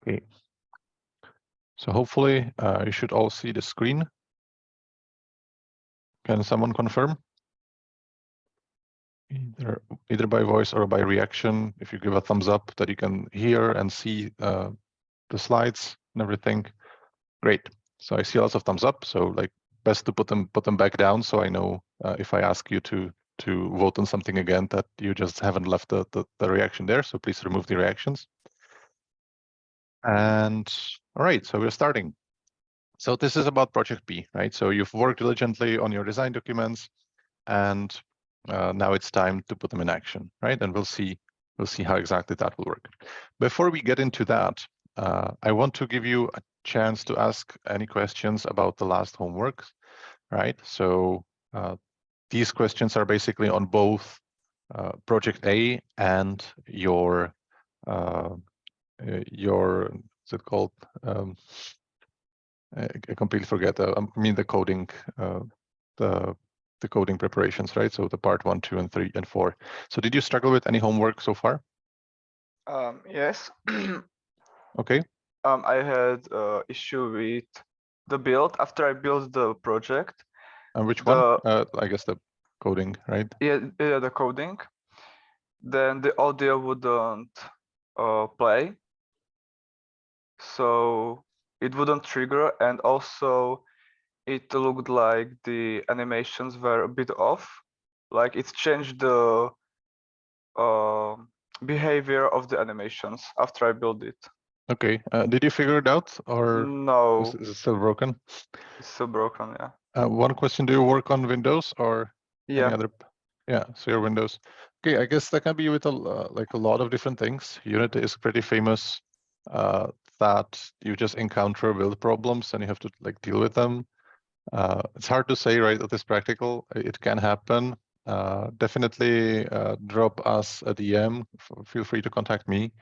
Okay. So hopefully you should all see the screen. Can someone confirm? Either by voice or by reaction, if you give a thumbs up that you can hear and see the slides and everything. Great. So I see lots of thumbs up. So like best to put them back down, so I know if I ask you to vote on something again that you just haven't left the reaction there. So please remove the reactions. And all right, so we're starting. So this is about Project B, right? So you've worked diligently on your design documents, and now it's time to put them in action, right? And we'll see how exactly that will work. Before we get into that, I want to give you a chance to ask any questions about the last homework, right? So these questions are basically on both Project A and your what's it called? I completely forget. I mean the coding, the coding preparations, right? So the part 1, 2, and 3, and 4. So did you struggle with any homework so far? Yes. Okay. I had issue with the build after I built the project. And which one? I guess the coding, right? Yeah, the coding. Then the audio wouldn't play, so it wouldn't trigger, and also it looked like the animations were a bit off. Like it changed the behavior of the animations after I built it. Okay. Did you figure it out, or No, is it still broken? it's still broken. Yeah. One question: do you work on Windows or any Yeah. other? Yeah, so your Windows. Okay, I guess that can be with like a lot of different things. Unity is pretty famous that you just encounter build problems and you have to like deal with them. It's hard to say, right, that is practical. It can happen. Definitely drop us a DM. Feel free to contact me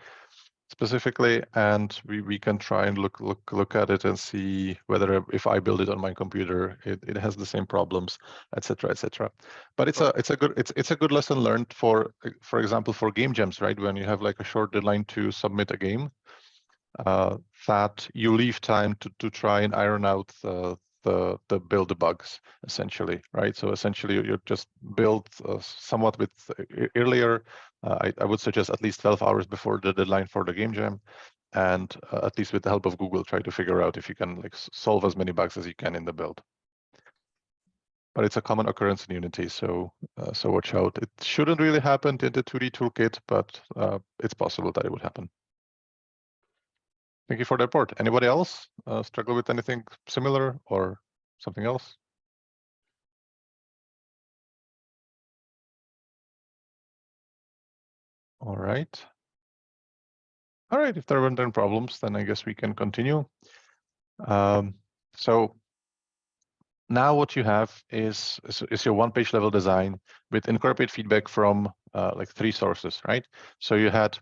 specifically, and we can try and look at it and see whether if I build it on my computer, it has the same problems, etc., etc. But it's a good lesson learned for example, for game jams, right? When you have like a short deadline to submit a game, that you leave time to try and iron out the build bugs, essentially, right? So essentially you just build somewhat with earlier. I would suggest at least 12 hours before the deadline for the game jam, and at least with the help of Google, try to figure out if you can like solve as many bugs as you can in the build. But it's a common occurrence in Unity, so so watch out. It shouldn't really happen in the 2D toolkit, but it's possible that it would happen. Thank you for the report. Anybody else struggle with anything similar or something else? All right. All right, if there weren't any problems, then I guess we can continue. So now what you have is your one-page level design with incorporated feedback from like 3 sources, right? So you had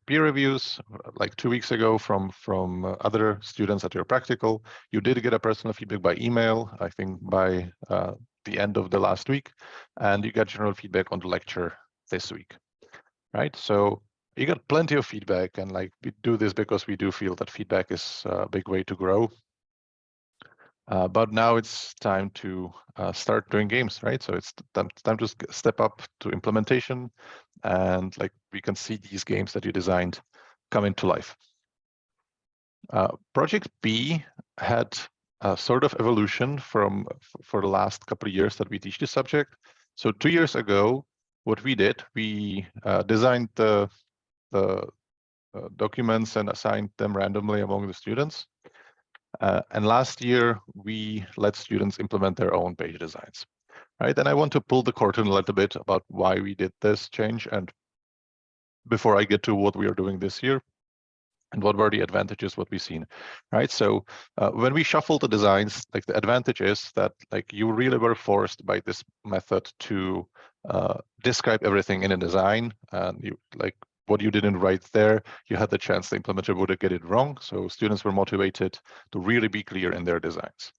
peer reviews like 2 weeks ago from other students at your practical. You did get a personal feedback by email, I think by the end of the last week, and you got general feedback on the lecture this week, right? So you got plenty of feedback, and like we do this because we do feel that feedback is a big way to grow. But now it's time to start doing games, right? So it's time to step up to implementation, and like we can see these games that you designed come into life. Project B had a sort of evolution for the last couple of years that we teach this subject. So 2 years ago, what we did, we designed the documents and assigned them randomly among the students. And last year, we let students implement their own page designs, right? And I want to pull the curtain a little bit about why we did this change, and before I get to what we are doing this year and what were the advantages, what we've seen, right? So when we shuffle the designs, like the advantage is that like you really were forced by this method to describe everything in a design, and you like what you didn't write there, you had the chance the implementer would get it wrong. So students were motivated to really be clear in their designs,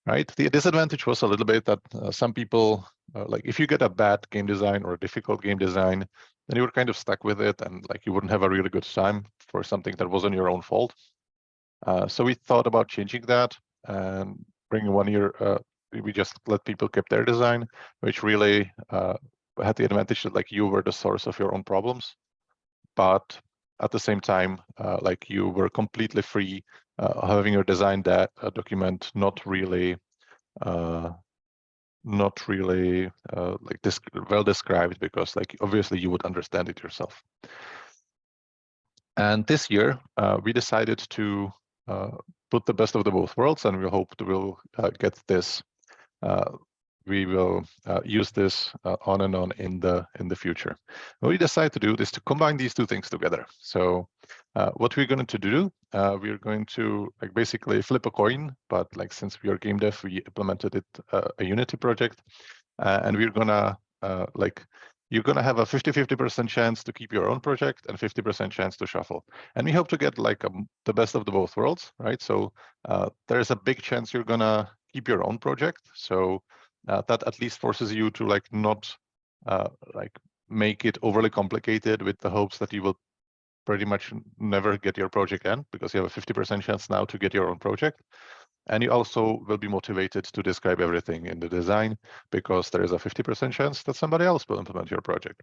right? The disadvantage was a little bit that some people, like if you get a bad game design or a difficult game design, then you were kind of stuck with it, and like you wouldn't have a really good time for something that wasn't your own fault. So we thought about changing that and bringing 1 year. We just let people keep their design, which really had the advantage that like you were the source of your own problems, but at the same time, like you were completely free, having your design document not really like well described, because like obviously you would understand it yourself. And this year we decided to put the best of the both worlds, and we hope to will get this. We will use this on and on in the future. What we decided to do is to combine these two things together. So what we're going to do, we're going to like basically flip a coin, but like since we are game dev, we implemented it a Unity project, and we're gonna like you're gonna have a 50-50% chance to keep your own project and 50% chance to shuffle. And we hope to get like the best of the both worlds, right? So there's a big chance you're gonna keep your own project. So that at least forces you to like not like make it overly complicated with the hopes that you will pretty much never get your project end, because you have a 50% chance now to get your own project. And you also will be motivated to describe everything in the design, because there is a 50% chance that somebody else will implement your project,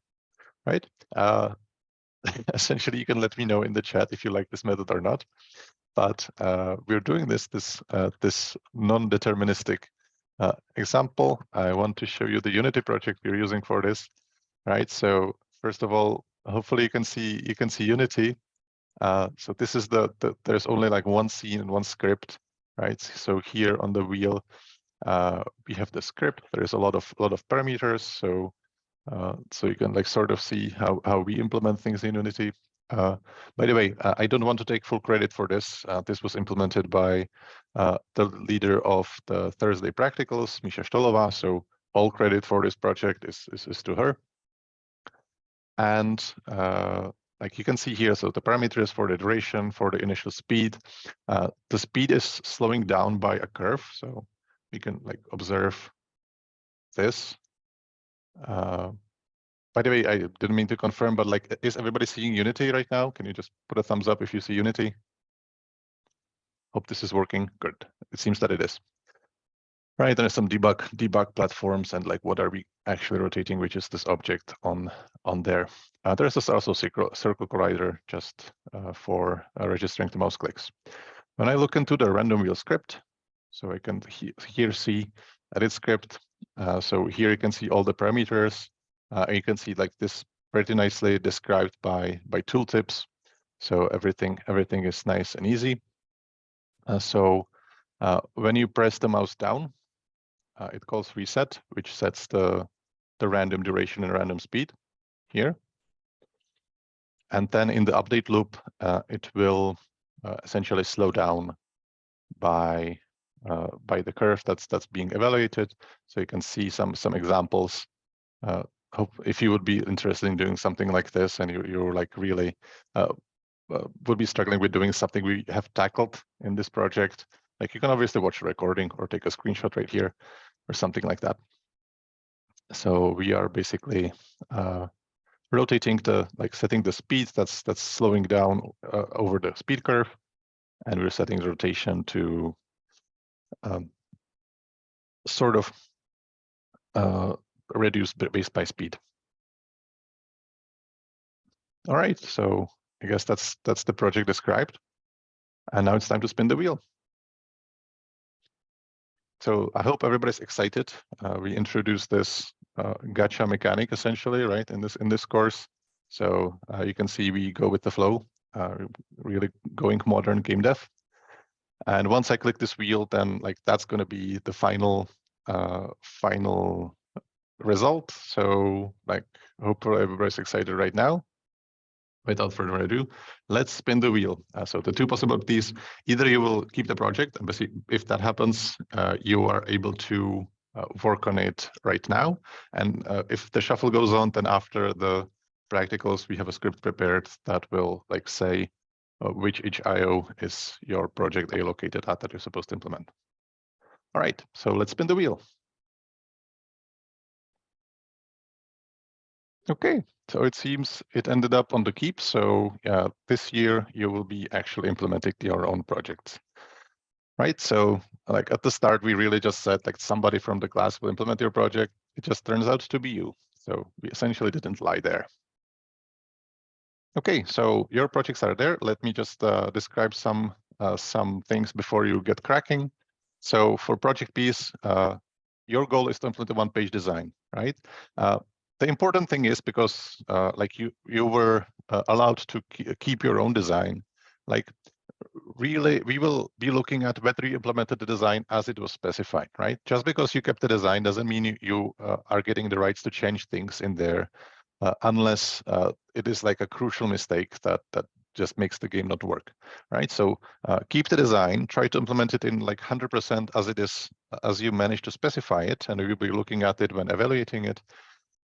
right? Essentially, you can let me know in the chat if you like this method or not. But we're doing this non-deterministic example. I want to show you the Unity project we're using for this, right? So first of all, hopefully you can see Unity. So this is there's only like one scene and one script, right? So here on the wheel, we have the script. There is a lot of parameters. So so you can like sort of see how we implement things in Unity. By the way, I don't want to take full credit for this. This was implemented by the leader of the Thursday Practicals, Misha Stolova. So all credit for this project is to her. And like you can see here, so the parameters for the duration, for the initial speed, the speed is slowing down by a curve. So we can like observe this. By the way, I didn't mean to confirm, but like, is everybody seeing Unity right now? Can you just put a thumbs up if you see Unity? Hope this is working. Good. It seems that it is. Right, there's some debug platforms, and like what are we actually rotating, which is this object on there. There's also circle collider just for registering the mouse clicks. When I look into the random wheel script, so I can here see edit script. So here you can see all the parameters. You can see like this pretty nicely described by tooltips. So everything is nice and easy. So when you press the mouse down, it calls reset, which sets the random duration and random speed here. And then in the update loop, it will essentially slow down by the curve that's being evaluated. So you can see some examples. If you would be interested in doing something like this, and you're like really would be struggling with doing something we have tackled in this project, like you can obviously watch a recording or take a screenshot right here or something like that. So we are basically rotating setting the speed that's slowing down over the speed curve, and we're setting the rotation to sort of reduce based by speed. All right, so I guess that's the project described, and now it's time to spin the wheel. So I hope everybody's excited. We introduced this gacha mechanic essentially, right, in this course. So you can see we go with the flow, really going modern game dev. And once I click this wheel, then like that's going to be the final result. So like hopefully everybody's excited right now. Without further ado, let's spin the wheel. So the two possibilities: either you will keep the project, and if that happens, you are able to work on it right now. And if the shuffle goes on, then after the practicals, we have a script prepared that will like say which each IO is your project A located at that you're supposed to implement. All right, so let's spin the wheel. Okay, so it seems it ended up on the Keep. So yeah, this year you will be actually implementing your own projects, right? So like at the start, we really just said like somebody from the class will implement your project. It just turns out to be you. So we essentially didn't lie there. Okay, so your projects are there. Let me just describe some things before you get cracking. So for project piece, your goal is to implement a one-page design, right? The important thing is because like you were allowed to keep your own design, like really we will be looking at whether you implemented the design as it was specified, right? Just because you kept the design doesn't mean you are getting the rights to change things in there unless it is like a crucial mistake that just makes the game not work, right? So keep the design, try to implement it in like 100% as it is, as you manage to specify it, and we'll be looking at it when evaluating it.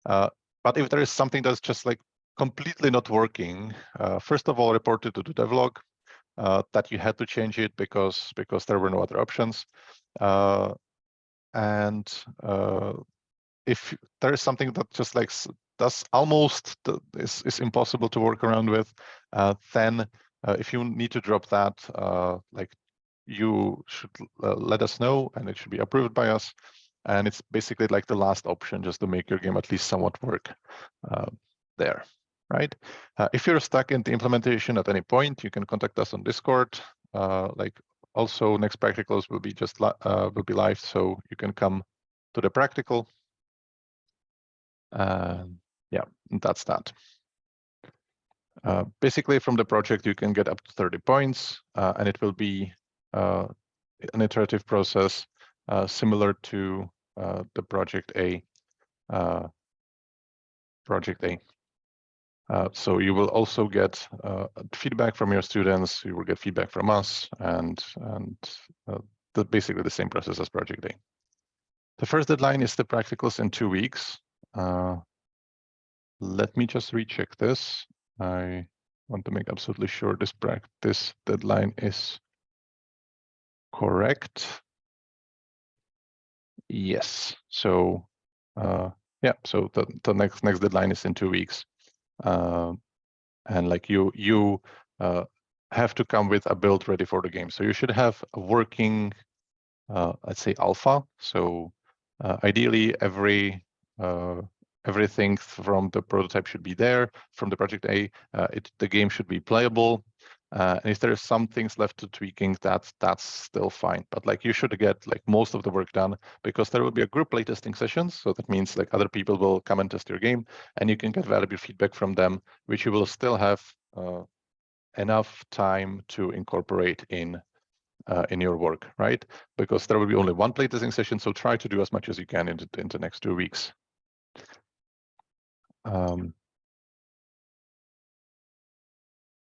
But if there is something that's just like completely not working, first of all, report it to the devlog that you had to change it because there were no other options. And if there is something that just like does almost is impossible to work around with, then if you need to drop that, like you should let us know, and it should be approved by us. And it's basically like the last option, just to make your game at least somewhat work there, right? If you're stuck in the implementation at any point, you can contact us on Discord. Like also, next practicals will be will be live, so you can come to the practical. Yeah, that's that. Basically, from the project, you can get up to 30 points, and it will be an iterative process similar to the Project A. So you will also get feedback from your students. You will get feedback from us, and basically the same process as Project A. The first deadline is the practicals in 2 weeks. Let me just recheck this. I want to make absolutely sure this deadline is correct. Yes. So yeah. So the next deadline is in 2 weeks, and like you have to come with a build ready for the game. So you should have a working, let's say, alpha. So ideally, everything from the prototype should be there. From the project A, the game should be playable. And if there are some things left to tweaking, that's still fine. But like you should get like most of the work done, because there will be a group playtesting sessions. So that means like other people will come and test your game, and you can get valuable feedback from them, which you will still have enough time to incorporate in your work, right? Because there will be only one playtesting session, so try to do as much as you can in the next 2 weeks.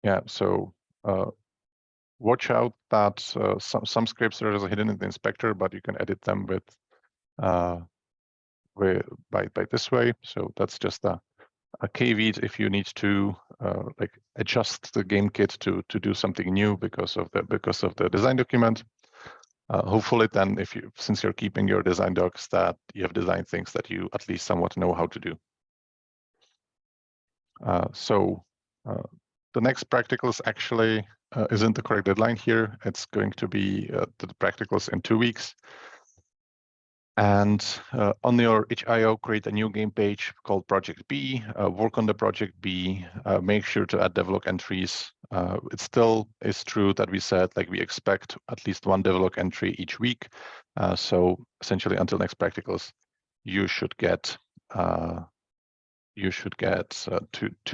Yeah, so watch out that some scripts are hidden in the inspector, but you can edit them by this way. So that's just a caveat if you need to like adjust the game kit to do something new because of the design document. Hopefully then, since you're keeping your design docs, that you have designed things that you at least somewhat know how to do. So the next practicals actually isn't the correct deadline here. It's going to be the practicals in 2 weeks. And on your itch.io, create a new game page called Project B, work on the Project B, make sure to add devlog entries. It still is true that we said like we expect at least one devlog entry each week. So essentially until next practicals, you should get two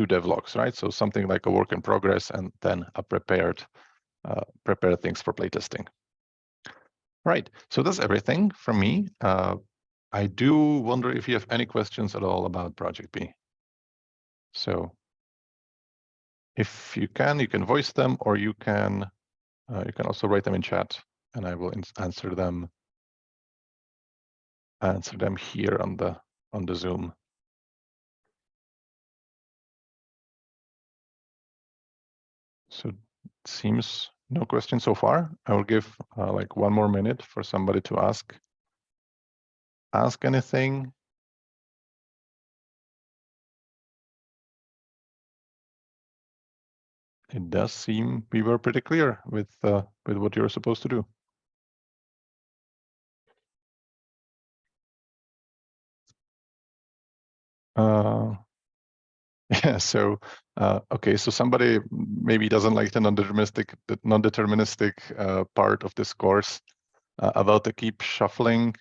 devlogs, right? So something like a work in progress and then a prepared things for playtesting. Right, so that's everything from me. I do wonder if you have any questions at all about Project B. So if you can voice them, or you can also write them in chat, and I will answer them here on the Zoom. So it seems no questions so far. I will give like 1 more minute for somebody to ask anything. it does seem we were pretty clear with what you're supposed to do. Yeah, so okay, so somebody maybe doesn't like the non-deterministic part of this course about the keep shuffling.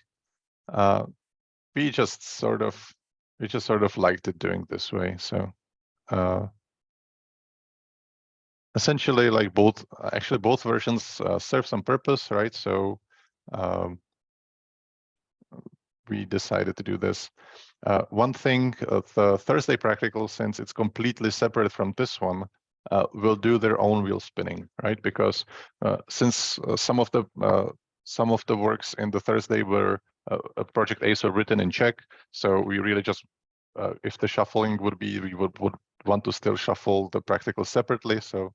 We just sort of liked it doing this way. So essentially, like both versions serve some purpose, right? So we decided to do this. One thing, the Thursday practical, since it's completely separate from this one, will do their own wheel spinning, right? Because since some of the works in the Thursday were project A's were written in Czech, so we really just, if the shuffling would be, we would want to still shuffle the practical separately. So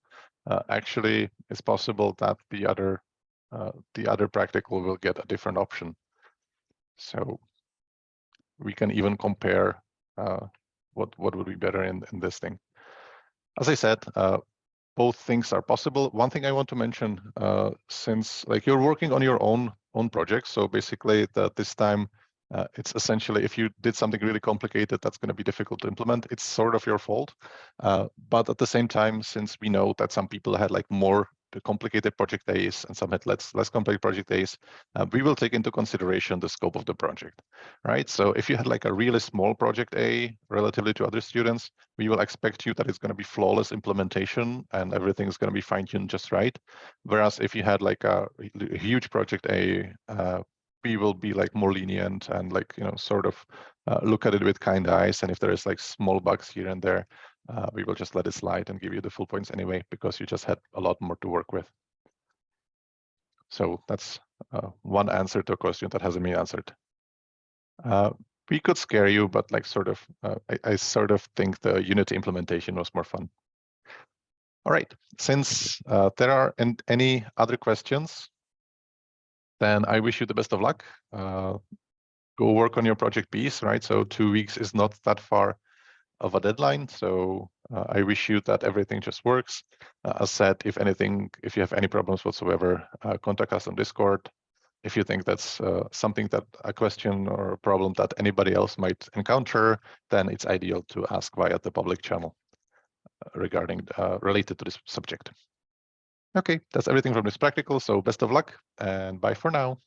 actually, it's possible that the other practical will get a different option. So we can even compare what would be better in this thing. As I said, both things are possible. One thing I want to mention, since like you're working on your own project, so basically this time it's essentially if you did something really complicated that's going to be difficult to implement, it's sort of your fault. But at the same time, since we know that some people had like more complicated project days and some had less complex project days, we will take into consideration the scope of the project, right? So if you had like a really small project A relatively to other students, we will expect you that it's going to be flawless implementation and everything is going to be fine-tuned just right. Whereas if you had like a huge project A, we will be like more lenient and like, you know, sort of look at it with kind eyes. And if there is like small bugs here and there, we will just let it slide and give you the full points anyway, because you just had a lot more to work with. So that's one answer to a question that hasn't been answered. We could scare you, but like sort of, I sort of think the Unity implementation was more fun. All right, since there aren't any other questions, then I wish you the best of luck. Go work on your project Bs, right? So 2 weeks is not that far of a deadline. So I wish you that everything just works. As said, if you have any problems whatsoever, contact us on Discord. If you think that's something that a question or a problem that anybody else might encounter, then it's ideal to ask via the public channel regarding related to this subject. Okay, that's everything from this practical. So best of luck and bye for now.